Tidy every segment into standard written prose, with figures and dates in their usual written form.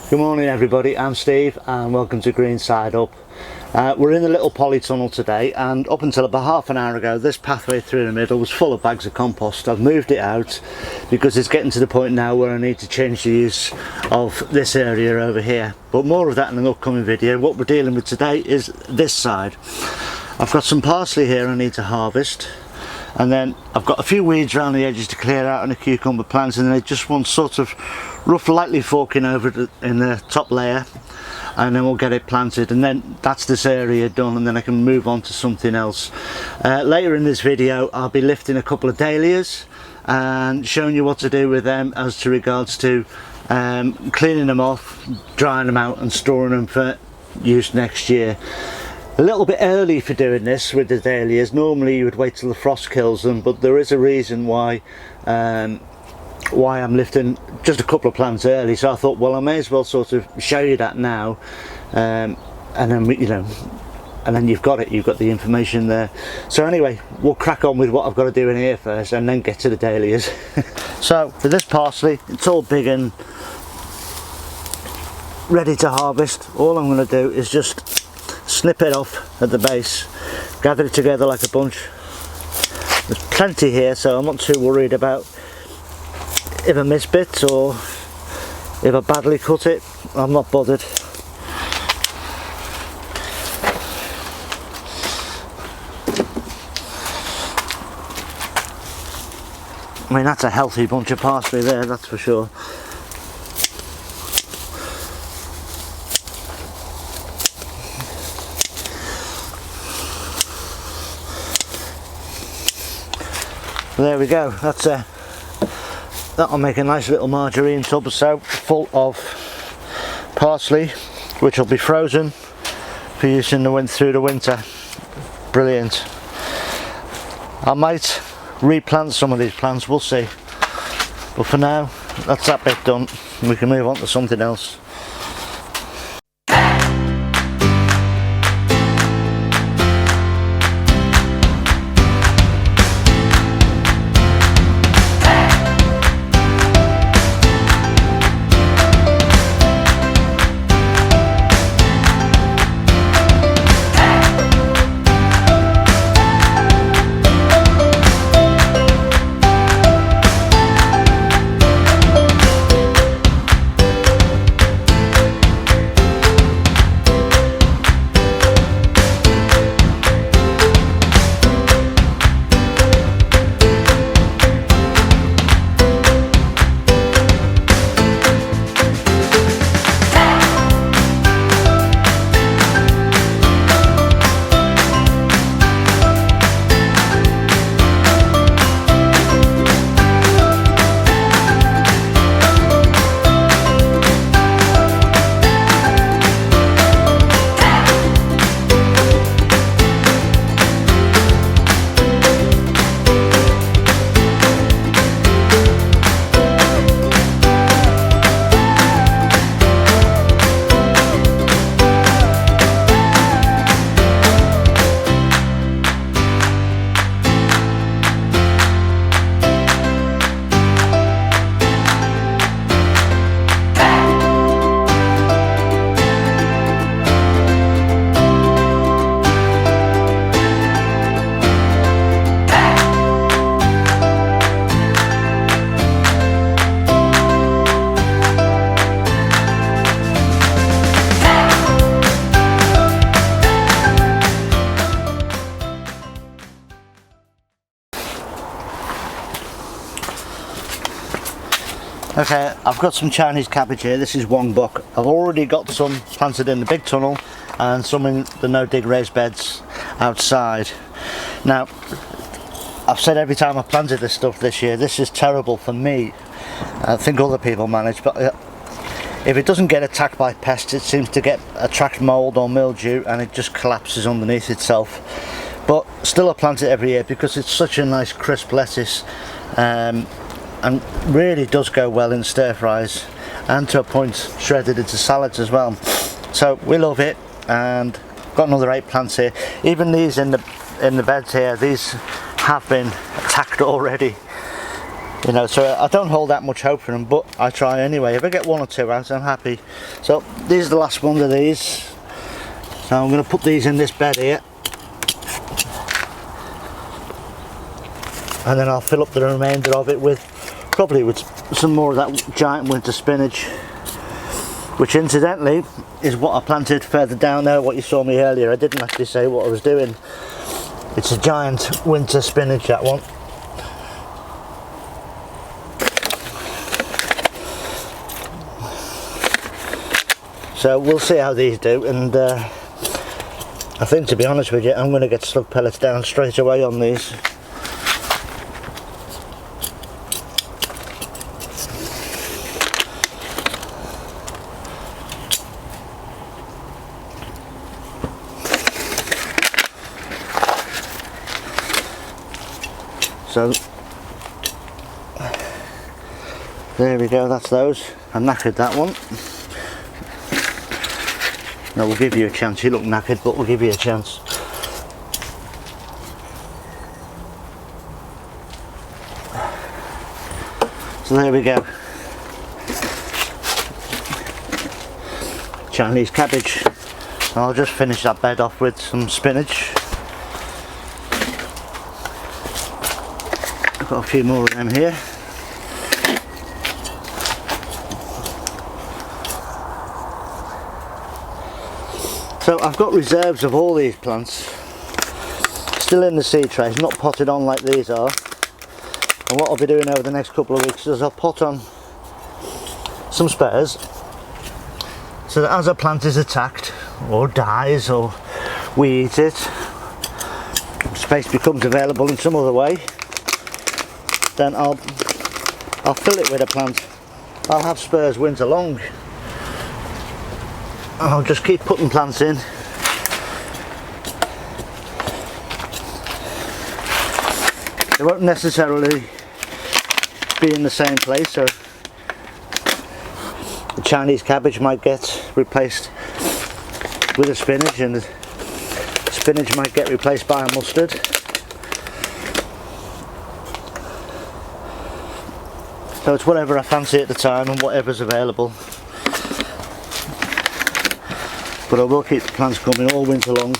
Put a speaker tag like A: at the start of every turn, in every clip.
A: Good morning everybody, I'm Steve and welcome to Green Side Up. We're in the little polytunnel today, and up until about half an hour ago this pathway through the middle was full of bags of compost. I've moved it out because it's getting to the point now where I need to change the use of this area over here. But more of that in an upcoming video. What we're dealing with today is this side. I've got some parsley here I need to harvest, and then I've got a few weeds around the edges to clear out and a cucumber plant, and then just one sort of rough lightly forking over in the top layer, and then we'll get it planted, and then that's this area done, and then I can move on to something else. Later in this video I'll be lifting a couple of dahlias and showing you what to do with them as to regards to cleaning them off, drying them out and storing them for use next year. A little bit early for doing this with the dahlias. Normally you would wait till the frost kills them, but there is a reason why I'm lifting just a couple of plants early. So I thought, well, I may as well sort of show you that now, and then and then you've got the information there. So anyway, we'll crack on with what I've got to do in here first and then get to the dahlias. So for this parsley, it's all big and ready to harvest. All I'm going to do is just snip it off at the base, gather it together like a bunch. There's plenty here, so I'm not too worried about if I miss bits or if I badly cut it. I'm not bothered. I mean, that's a healthy bunch of parsley there, that's for sure. There we go. That'll make a nice little margarine tub or so full of parsley, which will be frozen for use through the winter. Brilliant. I might replant some of these plants, we'll see. But for now, that's that bit done. We can move on to something else. Okay, I've got some Chinese cabbage here. This is one buck. I've already got some planted in the big tunnel and some in the no-dig raised beds outside. Now, I've said every time I've planted this stuff this year, this is terrible for me. I think other people manage, but if it doesn't get attacked by pests, it seems to attract mould or mildew, and it just collapses underneath itself. But still I plant it every year because it's such a nice crisp lettuce. And really does go well in stir fries, and to a point shredded into salads as well. So we love it, and got another 8 plants here. Even these in the beds here, these have been attacked already. You know, so I don't hold that much hope for them, but I try anyway. If I get 1 or 2 out, I'm happy. So these are the last ones of these. So I'm going to put these in this bed here, and then I'll fill up the remainder of it with probably with some more of that giant winter spinach, which incidentally is what I planted further down there. What you saw me earlier, I didn't actually say what I was doing. It's a giant winter spinach, that one. So we'll see how these do, and I think, to be honest with you, I'm going to get slug pellets down straight away on these. So there we go, that's those. I knackered that one. No, we'll give you a chance. You look knackered, but we'll give you a chance. So there we go. Chinese cabbage. I'll just finish that bed off with some spinach. I've got a few more of them here. So I've got reserves of all these plants still in the seed trays, not potted on like these are. And what I'll be doing over the next couple of weeks is I'll pot on some spares, so that as a plant is attacked or dies or we eat it, space becomes available in some other way, then I'll fill it with a plant. I'll have spares winter long. I'll just keep putting plants in. They won't necessarily be in the same place, so the Chinese cabbage might get replaced with a spinach, and the spinach might get replaced by a mustard. So it's whatever I fancy at the time and whatever's available. But I will keep the plants coming all winter long.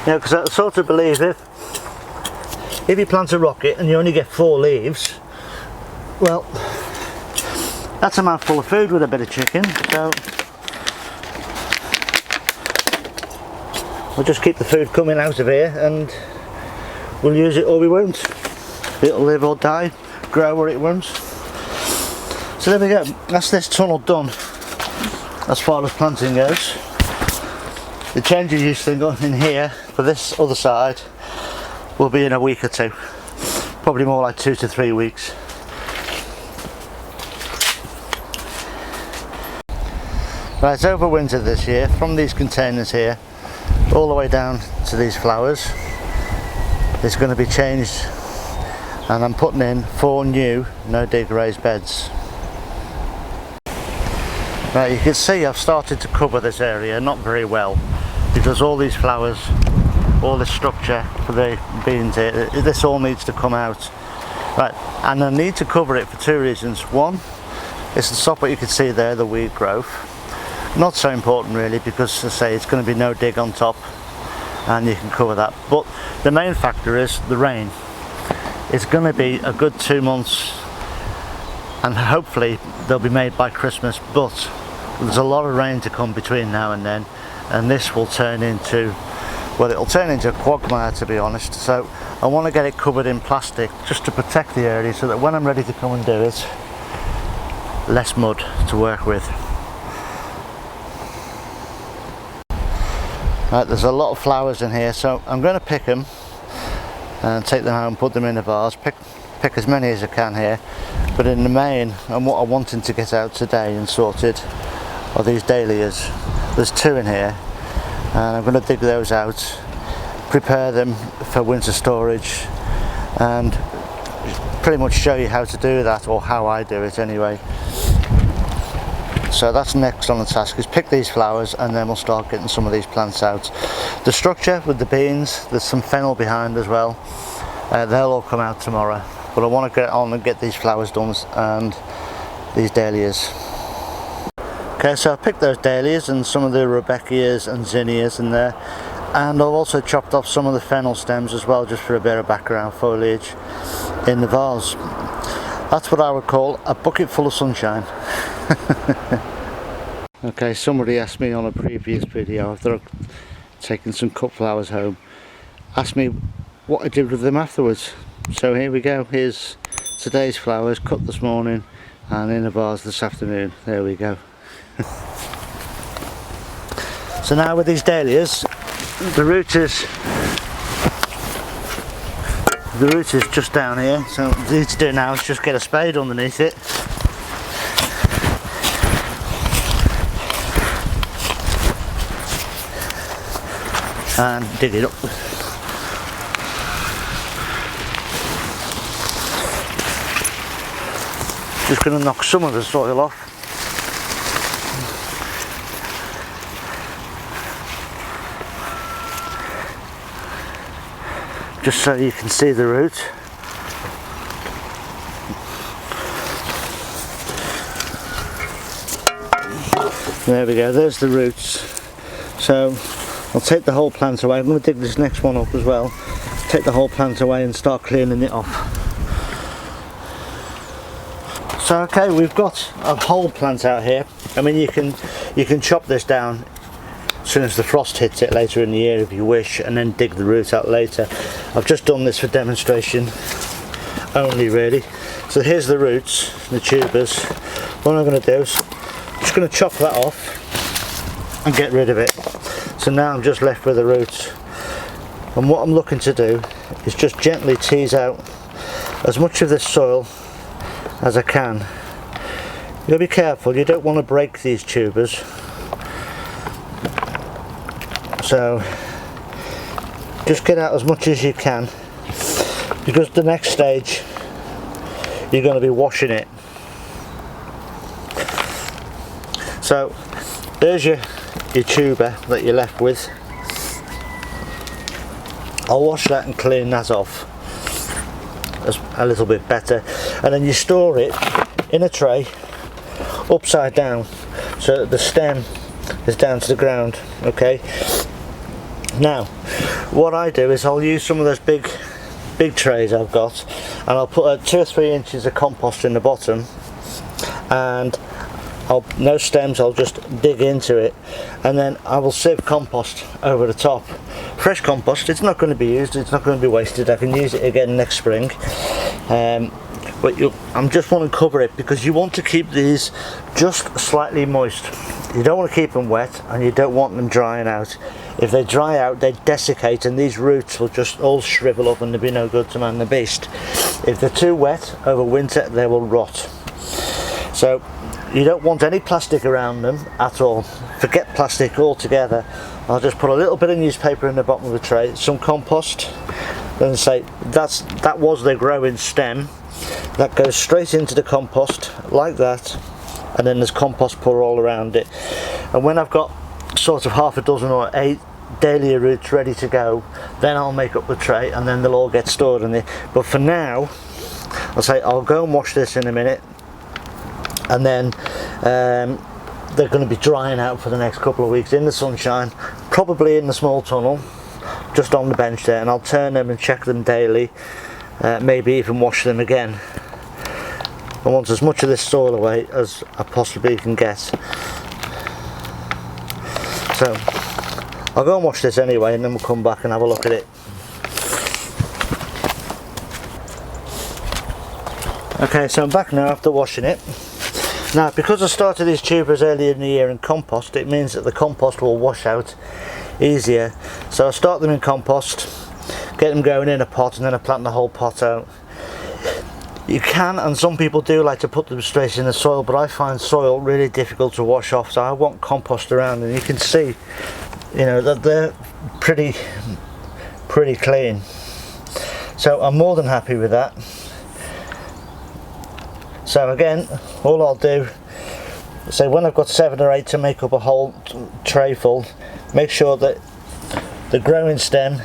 A: Yeah, because I sort of believe if you plant a rocket and you only get 4 leaves, well, that's a mouthful of food with a bit of chicken. So we'll just keep the food coming out of here, and we'll use it or we won't. It'll live or die, grow or it won't. So there we go, that's this tunnel done as far as planting goes. The change of use thing in here for this other side will be in a week or 2, probably more like 2 to 3 weeks. Right, it's over winter this year, from these containers here all the way down to these flowers. It's going to be changed, and I'm putting in 4 new no dig raised beds. Right, you can see I've started to cover this area, not very well, because all these flowers, all this structure for the beans here, this all needs to come out. Right, and I need to cover it for 2 reasons. One, is to stop what you can see there, the weed growth. Not so important really, because as I say, it's going to be no dig on top and you can cover that. But the main factor is the rain. It's going to be a good 2 months, and hopefully they'll be made by Christmas, but there's a lot of rain to come between now and then, and this will turn into, well, it'll turn into a quagmire, to be honest. So I want to get it covered in plastic just to protect the area, so that when I'm ready to come and do it, less mud to work with. Right, there's a lot of flowers in here, so I'm going to pick them and take them out and put them in a vase. Pick as many as I can here, but in the main, and what I'm wanting to get out today and sorted are these dahlias. There's 2 in here, and I'm going to dig those out, prepare them for winter storage, and pretty much show you how to do that, or how I do it anyway. So that's next on the task, is pick these flowers, and then we'll start getting some of these plants out. The structure with the beans, there's some fennel behind as well. They'll all come out tomorrow, but I want to get on and get these flowers done and these dahlias. Okay, so I picked those dahlias and some of the Rebeckias and zinnias in there, and I've also chopped off some of the fennel stems as well, just for a bit of background foliage in the vase. That's what I would call a bucket full of sunshine. Okay, somebody asked me on a previous video, after I've taken some cut flowers home, asked me what I did with them afterwards. So here we go, here's today's flowers, cut this morning and in a vase this afternoon. There we go. So now with these dahlias, the root is just down here, so what I need to do now is just get a spade underneath it and dig it up. Just going to knock some of the soil off. Just so you can see the root. There we go, there's the roots. So I'll take the whole plant away. I'm going to dig this next one up as well. Take the whole plant away and start cleaning it off. So okay, we've got a whole plant out here. I mean, you can chop this down as soon as the frost hits it later in the year if you wish, and then dig the root out later. I've just done this for demonstration only, really. So here's the roots, the tubers. What I'm going to do is I'm just going to chop that off and get rid of it. So now I'm just left with the roots, and what I'm looking to do is just gently tease out as much of this soil as I can. You've got to be careful, you don't want to break these tubers. So just get out as much as you can, because the next stage you're going to be washing it. So there's your tuber that you're left with. I'll wash that and clean that off a little bit better, and then you store it in a tray upside down so that the stem is down to the ground. Okay, now what I do is I'll use some of those big trays I've got, and I'll put 2 or 3 inches of compost in the bottom, and no stems, I'll just dig into it, and then I will sieve compost over the top. Fresh compost, it's not going to be used, it's not going to be wasted. I can use it again next spring, but I'm just want to cover it, because you want to keep these just slightly moist. You don't want to keep them wet, and you don't want them drying out. If they dry out, they desiccate, and these roots will just all shrivel up and they'll be no good to man the beast. If they're too wet over winter, they will rot. So you don't want any plastic around them at all. Forget plastic altogether. I'll just put a little bit of newspaper in the bottom of the tray, some compost, and say that was the growing stem. That goes straight into the compost like that, and then there's compost pour all around it. And when I've got sort of half a dozen or 8 dahlia roots ready to go, then I'll make up the tray, and then they'll all get stored in there. But for now, I'll go and wash this in a minute, and then they're going to be drying out for the next couple of weeks in the sunshine, probably in the small tunnel just on the bench there, and I'll turn them and check them daily, maybe even wash them again. I want as much of this soil away as I possibly can get. So I'll go and wash this anyway, and then we'll come back and have a look at it. Okay, so I'm back now after washing it. Now, because I started these tubers earlier in the year in compost, it means that the compost will wash out easier. So I start them in compost, get them going in a pot, and then I plant the whole pot out. You can, and some people do like to put them straight in the soil, but I find soil really difficult to wash off, so I want compost around, and you can see, you know, that they're pretty clean. So I'm more than happy with that. So again, all I'll do, so when I've got 7 or 8 to make up a whole tray full, make sure that the growing stem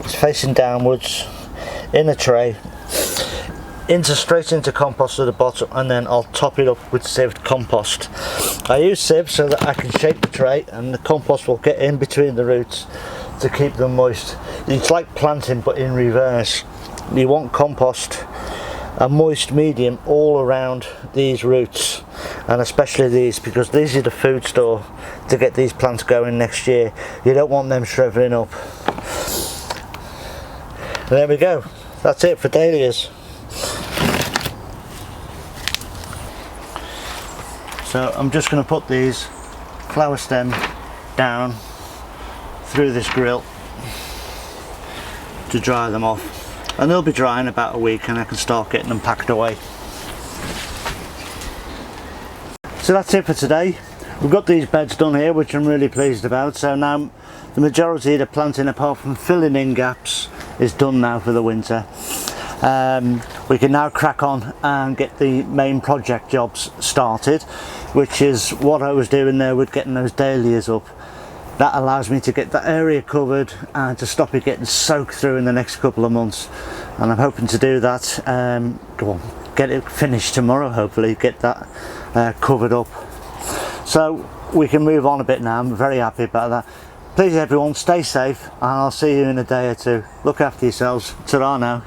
A: is facing downwards. in a tray, straight into compost at the bottom, and then I'll top it up with sieved compost. I use sieves so that I can shape the tray and the compost will get in between the roots to keep them moist. It's like planting but in reverse. You want compost, a moist medium all around these roots, and especially these, because these are the food store to get these plants going next year. You don't want them shriveling up. And there we go, that's it for dahlias. So I'm just going to put these flower stem down through this grill to dry them off, and they'll be dry in about a week and I can start getting them packed away. So that's it for today. We've got these beds done here, which I'm really pleased about. So now the majority of the planting, apart from filling in gaps, is done now for the winter. We can now crack on and get the main project jobs started, which is what I was doing there with getting those dahlias up. That allows me to get that area covered and to stop it getting soaked through in the next couple of months, and I'm hoping to do that. Get it finished tomorrow, hopefully get that covered up, so we can move on a bit now. I'm very happy about that. Please everyone, stay safe, and I'll see you in a day or two. Look after yourselves. Ta-ra now.